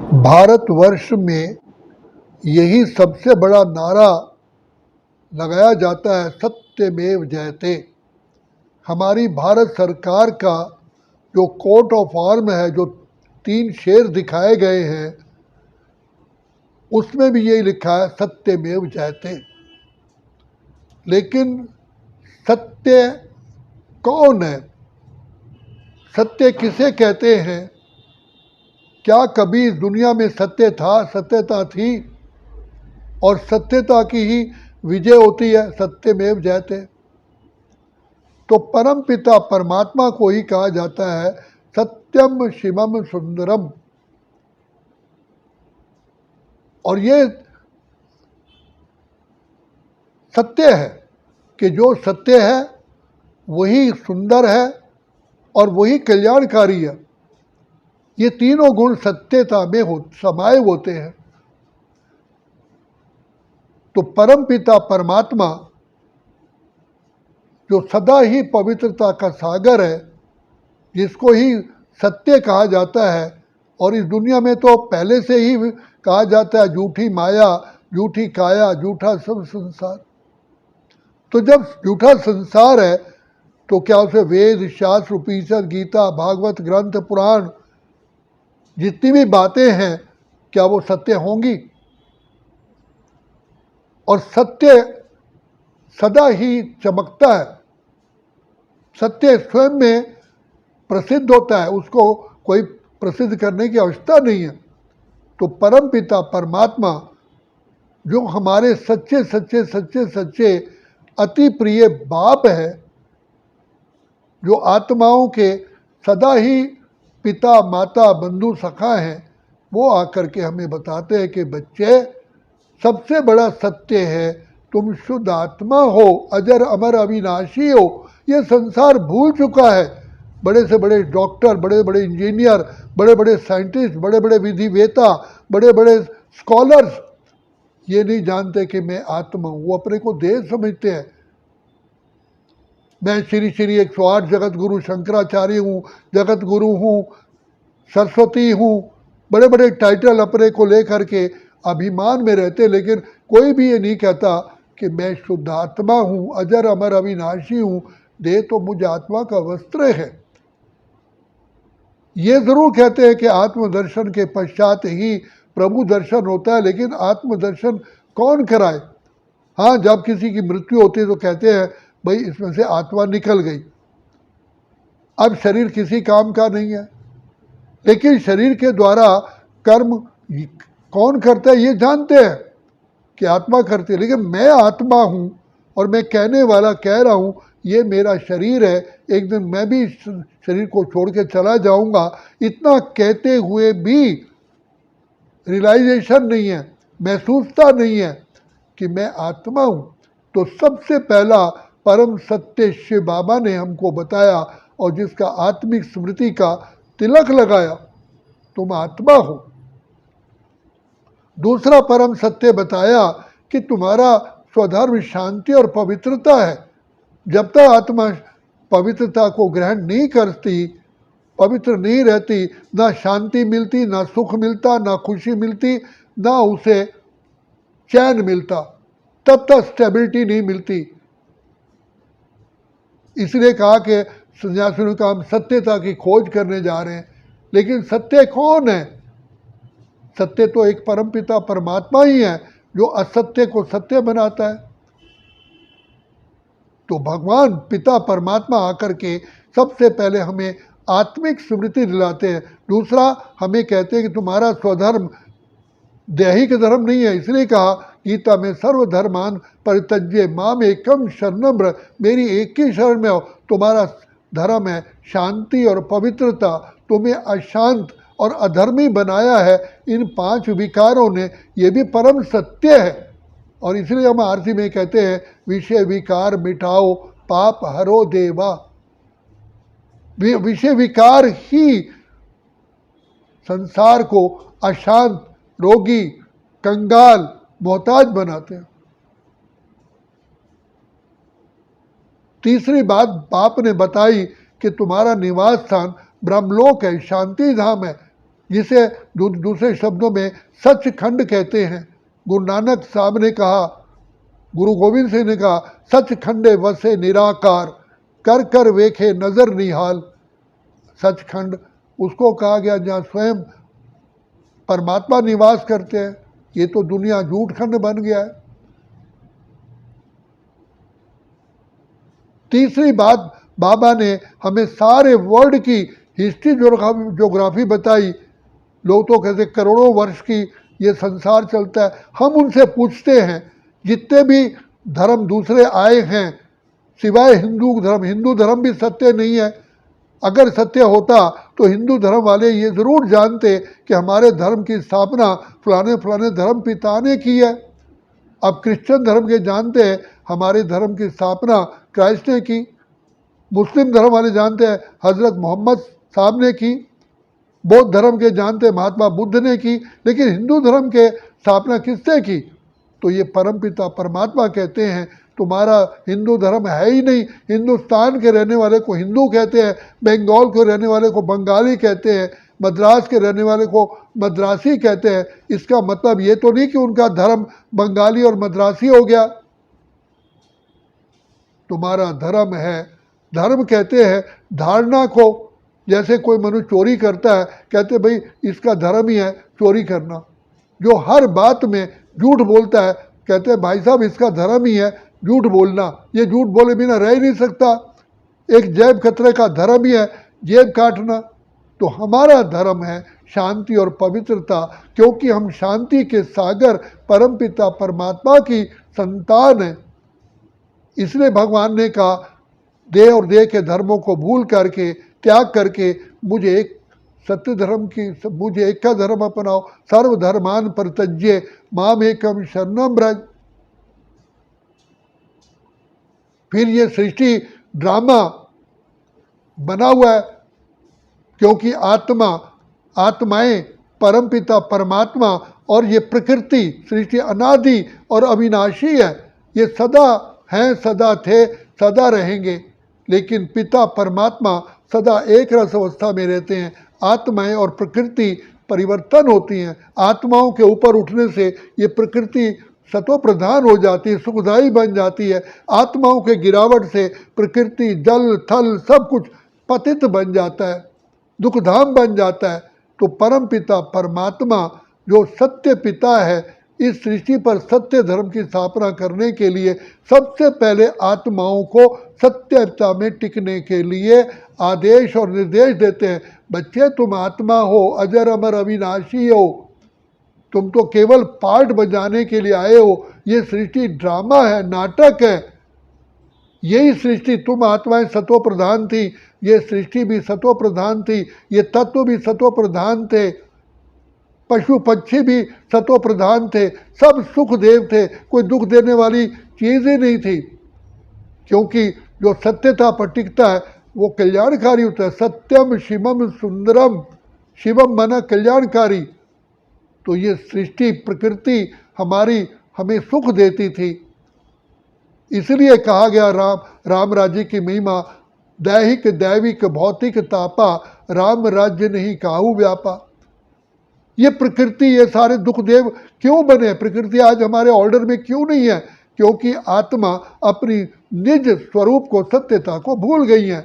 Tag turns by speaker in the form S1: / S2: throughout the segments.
S1: भारतवर्ष में यही सबसे बड़ा नारा लगाया जाता है, सत्यमेव जयते। हमारी भारत सरकार का जो कोट ऑफ आर्म है, जो 3 शेर दिखाए गए हैं, उसमें भी यही लिखा है, सत्यमेव जयते। लेकिन सत्य कौन है? सत्य किसे कहते हैं? क्या कभी इस दुनिया में सत्य था, सत्यता थी? और सत्यता की ही विजय होती है, सत्यमेव जयते। तो परम पिता परमात्मा को ही कहा जाता है सत्यम शिवम सुंदरम। और ये सत्य है कि जो सत्य है वही सुंदर है और वही कल्याणकारी है। ये तीनों गुण सत्यता में समाये होते हैं। तो परम पिता परमात्मा जो सदा ही पवित्रता का सागर है, जिसको ही सत्य कहा जाता है, और इस दुनिया में तो पहले से ही कहा जाता है झूठी माया, झूठी काया, झूठा सब संसार। तो जब झूठा संसार है तो क्या उसे वेद, शास्त्र, उपनिषद, गीता, भागवत ग्रंथ, पुराण, जितनी भी बातें हैं, क्या वो सत्य होंगी? और सत्य सदा ही चमकता है। सत्य स्वयं में प्रसिद्ध होता है, उसको कोई प्रसिद्ध करने की आवश्यकता नहीं है। तो परम पिता परमात्मा जो हमारे सच्चे सच्चे सच्चे सच्चे अति प्रिय बाप है, जो आत्माओं के सदा ही पिता, माता, बंधु, सखा हैं, वो आकर के हमें बताते हैं कि बच्चे, सबसे बड़ा सत्य है तुम शुद्ध आत्मा हो, अजर अमर अविनाशी हो। ये संसार भूल चुका है। बड़े से बड़े डॉक्टर, बड़े बड़े इंजीनियर, बड़े बड़े साइंटिस्ट, बड़े बड़े विधिवेता, बड़े बड़े स्कॉलर्स ये नहीं जानते कि मैं आत्मा हूँ। वो अपने को देह समझते हैं। मैं श्री श्री 108 जगत गुरु शंकराचार्य हूँ, जगत गुरु हूँ, सरस्वती हूँ, बड़े बड़े टाइटल अपने को लेकर के अभिमान में रहते। लेकिन कोई भी ये नहीं कहता कि मैं शुद्ध आत्मा हूँ, अजर अमर अविनाशी हूँ। देह तो मुझ आत्मा का वस्त्र है। ये जरूर कहते हैं कि आत्मदर्शन के पश्चात ही प्रभु दर्शन होता है, लेकिन आत्मदर्शन कौन कराए? हाँ, जब किसी की मृत्यु होती है तो कहते हैं भाई इसमें से आत्मा निकल गई, अब शरीर किसी काम का नहीं है। लेकिन शरीर के द्वारा कर्म कौन करता है ये जानते हैं कि आत्मा करती है। लेकिन मैं आत्मा हूँ और मैं कहने वाला कह रहा हूँ ये मेरा शरीर है, एक दिन मैं भी इस शरीर को छोड़ के चला जाऊंगा। इतना कहते हुए भी रियलाइजेशन नहीं है, महसूसता नहीं है कि मैं आत्मा हूँ। तो सबसे पहला परम सत्य शिव बाबा ने हमको बताया और जिसका आत्मिक स्मृति का तिलक लगाया, तुम आत्मा हो। दूसरा परम सत्य बताया कि तुम्हारा स्वधर्म शांति और पवित्रता है। जब तक आत्मा पवित्रता को ग्रहण नहीं करती, पवित्र नहीं रहती, ना शांति मिलती, ना सुख मिलता, ना खुशी मिलती, ना उसे चैन मिलता, तब तक स्टेबिलिटी नहीं मिलती। इसलिए कहा कि सन्यासियों का हम सत्यता की खोज करने जा रहे हैं। लेकिन सत्य कौन है? सत्य तो एक परमपिता परमात्मा ही है जो असत्य को सत्य बनाता है। तो भगवान पिता परमात्मा आकर के सबसे पहले हमें आत्मिक स्मृति दिलाते हैं। दूसरा, हमें कहते हैं कि तुम्हारा स्वधर्म दैहिक धर्म नहीं है। इसलिए कहा गीता में सर्वधर्मान परित्यज्य माम एकम शरणम व्रज, मेरी एक ही शरण में हो। तुम्हारा धर्म है शांति और पवित्रता। तुम्हें अशांत और अधर्मी बनाया है इन 5 विकारों ने, ये भी परम सत्य है। और इसलिए हम आरती में कहते हैं विषय विकार मिटाओ पाप हरो देवा। विषय विकार ही संसार को अशांत, रोगी, कंगाल, मोहताज बनाते हैं। तीसरी बात बाप ने बताई कि तुम्हारा निवास स्थान ब्रह्मलोक है, शांति धाम है। जिसे दूसरे शब्दों में सचखंड कहते हैं। गुरु नानक साहब ने कहा, गुरु गोविंद सिंह ने कहा, सचखंडे वसे निराकार, कर कर वेखे नजर निहाल। सचखंड उसको कहा गया जहाँ स्वयं परमात्मा निवास करते हैं। ये तो दुनिया झूठ खंड बन गया है। तीसरी बात, बाबा ने हमें सारे वर्ल्ड की हिस्ट्री ज्योग्राफी बताई। लोग तो कहते करोड़ों वर्ष की ये संसार चलता है। हम उनसे पूछते हैं, जितने भी धर्म दूसरे आए हैं सिवाय हिंदू धर्म भी सत्य नहीं है। अगर सत्य होता तो हिंदू धर्म वाले ये ज़रूर जानते कि हमारे धर्म की स्थापना फलाने फलाने धर्म पिता ने की है। अब क्रिश्चियन धर्म के जानते हैं हमारे धर्म की स्थापना क्राइस्ट ने की। मुस्लिम धर्म वाले जानते हैं हज़रत मोहम्मद साहब ने की। बौद्ध धर्म के जानते महात्मा बुद्ध ने की। लेकिन हिंदू धर्म के स्थापना किसने की? तो ये परमपिता परमात्मा कहते हैं तुम्हारा हिंदू धर्म है ही नहीं। हिंदुस्तान के रहने वाले को हिंदू कहते हैं, बंगाल के रहने वाले को बंगाली कहते हैं, मद्रास के रहने वाले को मद्रासी कहते हैं। इसका मतलब ये तो नहीं कि उनका धर्म बंगाली और मद्रासी हो गया। तुम्हारा धर्म है, धर्म कहते हैं धारणा को। जैसे कोई मनुष्य चोरी करता है, कहते भाई इसका धर्म ही है चोरी करना। जो हर बात में झूठ बोलता है, कहते हैं भाई साहब इसका धर्म ही है झूठ बोलना। ये झूठ बोले बिना रह ही नहीं सकता। एक जेब कतरे का धर्म ही है जेब काटना। तो हमारा धर्म है शांति और पवित्रता, क्योंकि हम शांति के सागर परमपिता परमात्मा की संतान हैं। इसलिए भगवान ने कहा देह और देह के धर्मों को भूल करके, त्याग करके मुझे एक सत्य धर्म की, मुझे एक का धर्म अपनाओ। सर्वधर्मान परित्यज्य माम एकम शरणम ब्रज। फिर ये सृष्टि ड्रामा बना हुआ है, क्योंकि आत्माएं परमपिता परमात्मा और ये प्रकृति सृष्टि अनादि और अविनाशी है। ये सदा हैं, सदा थे, सदा रहेंगे। लेकिन पिता परमात्मा सदा एक रस अवस्था में रहते हैं। आत्माएं और प्रकृति परिवर्तन होती हैं। आत्माओं के ऊपर उठने से ये प्रकृति सतो प्रधान हो जाती है, सुखदायी बन जाती है। आत्माओं के गिरावट से प्रकृति जल थल सब कुछ पतित बन जाता है, दुखधाम बन जाता है। तो परम पिता परमात्मा जो सत्य पिता है, इस सृष्टि पर सत्य धर्म की स्थापना करने के लिए सबसे पहले आत्माओं को सत्यता में टिकने के लिए आदेश और निर्देश देते हैं। बच्चे तुम आत्मा हो, अजर अमर अविनाशी हो, तुम तो केवल पार्ट बजाने के लिए आए हो। ये सृष्टि ड्रामा है, नाटक है। यही सृष्टि, तुम आत्माएं सतो प्रधान थी, ये सृष्टि भी सतो प्रधान थी, ये तत्व भी सतो प्रधान थे, पशु पक्षी भी सतो प्रधान थे, सब सुख देव थे। कोई दुख देने वाली चीज़ ही नहीं थी, क्योंकि जो सत्यता पर टिकता है वो कल्याणकारी होता है। सत्यम शिवम सुंदरम, शिवम माना कल्याणकारी। तो ये सृष्टि प्रकृति हमें सुख देती थी। इसलिए कहा गया राम राज्य की महिमा, दैहिक दैविक भौतिक तापा, राम राज्य नहीं काहू व्यापा। ये प्रकृति, ये सारे दुख देव क्यों बने? प्रकृति आज हमारे ऑर्डर में क्यों नहीं है? क्योंकि आत्मा अपनी निज स्वरूप को, सत्यता को भूल गई है।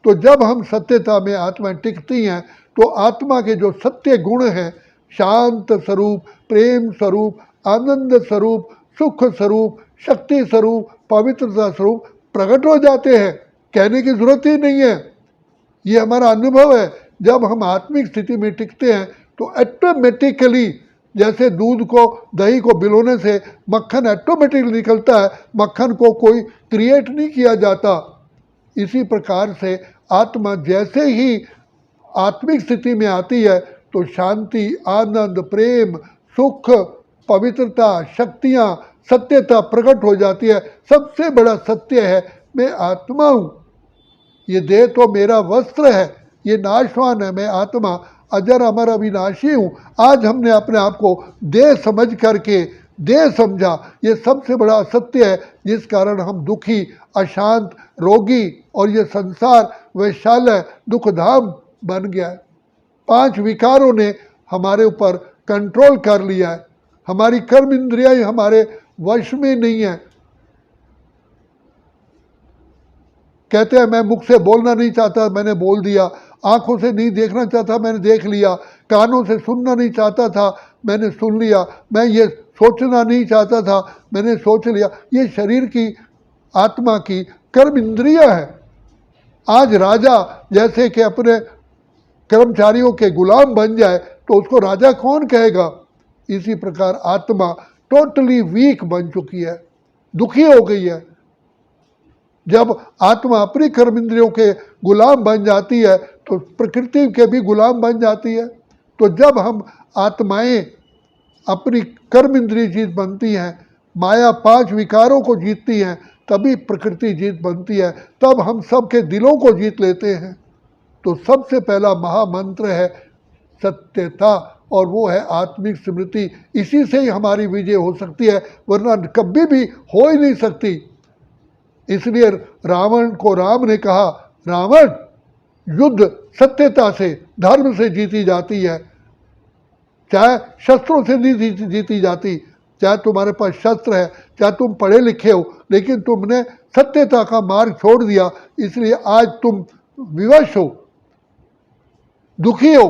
S1: तो जब हम सत्यता में आत्मा टिकती हैं तो आत्मा के जो सत्य गुण हैं, शांत स्वरूप, प्रेम स्वरूप, आनंद स्वरूप, सुख स्वरूप, शक्ति स्वरूप, पवित्रता स्वरूप प्रकट हो जाते हैं। कहने की जरूरत ही नहीं है, ये हमारा अनुभव है। जब हम आत्मिक स्थिति में टिकते हैं तो ऑटोमेटिकली, जैसे दूध को, दही को बिलोने से मक्खन ऑटोमेटिकली निकलता है, मक्खन को कोई क्रिएट नहीं किया जाता। इसी प्रकार से आत्मा जैसे ही आत्मिक स्थिति में आती है तो शांति, आनंद, प्रेम, सुख, पवित्रता, शक्तियाँ, सत्यता प्रकट हो जाती है। सबसे बड़ा सत्य है मैं आत्मा हूँ, ये देह तो मेरा वस्त्र है, ये नाशवान है, मैं आत्मा अजर अमर अविनाशी हूँ। आज हमने अपने आप को देह समझ करके देह समझा, ये सबसे बड़ा असत्य है, जिस कारण हम दुखी, अशांत, रोगी और ये संसार वैशाल्य दुखधाम बन गया है। 5 विकारों ने हमारे ऊपर कंट्रोल कर लिया है, हमारी कर्म इंद्रियां हमारे वश में नहीं है। कहते हैं मैं मुख से बोलना नहीं चाहता, मैंने बोल दिया, आंखों से नहीं देखना चाहता, मैंने देख लिया, कानों से सुनना नहीं चाहता था, मैंने सुन लिया, मैं ये सोचना नहीं चाहता था, मैंने सोच लिया। ये शरीर की, आत्मा की कर्म इंद्रियां है। आज राजा जैसे कि अपने कर्मचारियों के गुलाम बन जाए तो उसको राजा कौन कहेगा? इसी प्रकार आत्मा टोटली वीक बन चुकी है, दुखी हो गई है। जब आत्मा अपनी कर्म इंद्रियों के गुलाम बन जाती है तो प्रकृति के भी गुलाम बन जाती है। तो जब हम आत्माएं अपनी कर्म इंद्रिय जीत बनती हैं, माया 5 विकारों को जीतती हैं, तभी प्रकृति जीत बनती है, तब हम सबके दिलों को जीत लेते हैं। तो सबसे पहला महामंत्र है सत्यता, और वो है आत्मिक स्मृति। इसी से ही हमारी विजय हो सकती है, वरना कभी भी हो ही नहीं सकती। इसलिए रावण को राम ने कहा, रावण, युद्ध सत्यता से, धर्म से जीती जाती है, चाहे शस्त्रों से नहीं जीती जाती। चाहे तुम्हारे पास शस्त्र है, चाहे तुम पढ़े लिखे हो, लेकिन तुमने सत्यता का मार्ग छोड़ दिया, इसलिए आज तुम विवश हो, दुखी हो।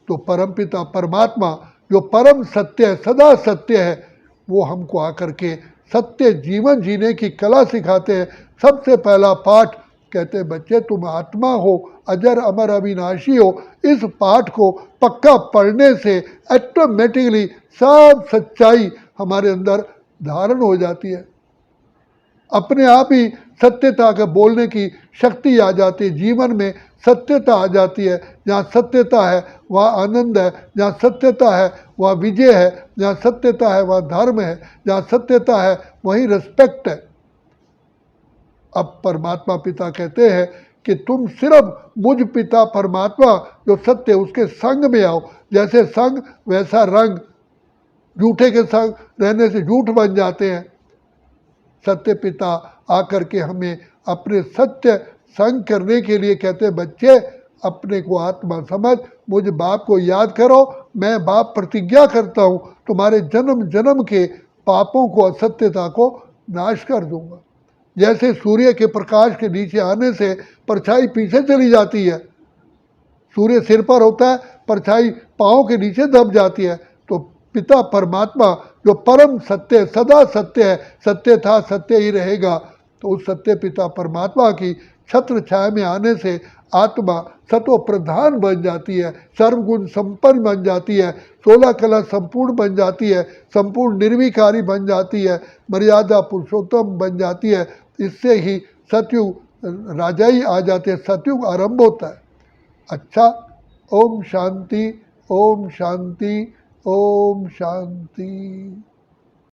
S1: तो परमपिता परमात्मा जो परम सत्य है, सदा सत्य है, वो हमको आकर के सत्य जीवन जीने की कला सिखाते हैं। सबसे पहला पाठ कहते हैं, बच्चे तुम आत्मा हो, अजर अमर अविनाशी हो। इस पाठ को पक्का पढ़ने से ऑटोमेटिकली सब सच्चाई हमारे अंदर धारण हो जाती है, अपने आप ही सत्यता के बोलने की शक्ति आ जाती है, जीवन में सत्यता आ जाती है। जहाँ सत्यता है वहाँ आनंद है, जहाँ सत्यता है वहाँ विजय है, जहाँ सत्यता है वहाँ धर्म है, जहाँ सत्यता है वहीं रिस्पेक्ट है। अब परमात्मा पिता कहते हैं कि तुम सिर्फ मुझ पिता परमात्मा जो सत्य, उसके संग में आओ। जैसे संग वैसा रंग, झूठे के संग रहने से झूठ बन जाते हैं। सत्य पिता आकर के हमें अपने सत्य संग करने के लिए कहते हैं, बच्चे अपने को आत्मा समझ, मुझ बाप को याद करो। मैं बाप प्रतिज्ञा करता हूँ तुम्हारे जन्म जन्म के पापों को, असत्यता को नाश कर दूंगा। जैसे सूर्य के प्रकाश के नीचे आने से परछाई पीछे चली जाती है, सूर्य सिर पर होता है, परछाई पाँव के नीचे दब जाती है। तो पिता परमात्मा जो परम सत्य, सदा सत्य है, सत्य था सत्य ही रहेगा, तो उस सत्य पिता परमात्मा की छत्र छाया में आने से आत्मा सत्व प्रधान बन जाती है, सर्वगुण संपन्न बन जाती है, 16 कला संपूर्ण बन जाती है, संपूर्ण निर्विकारी बन जाती है, मर्यादा पुरुषोत्तम बन जाती है। इससे ही सतयुग राजाई आ जाते हैं, सतयुग आरंभ होता है। अच्छा, ओम शांति, ओम शांति, ओम शांति।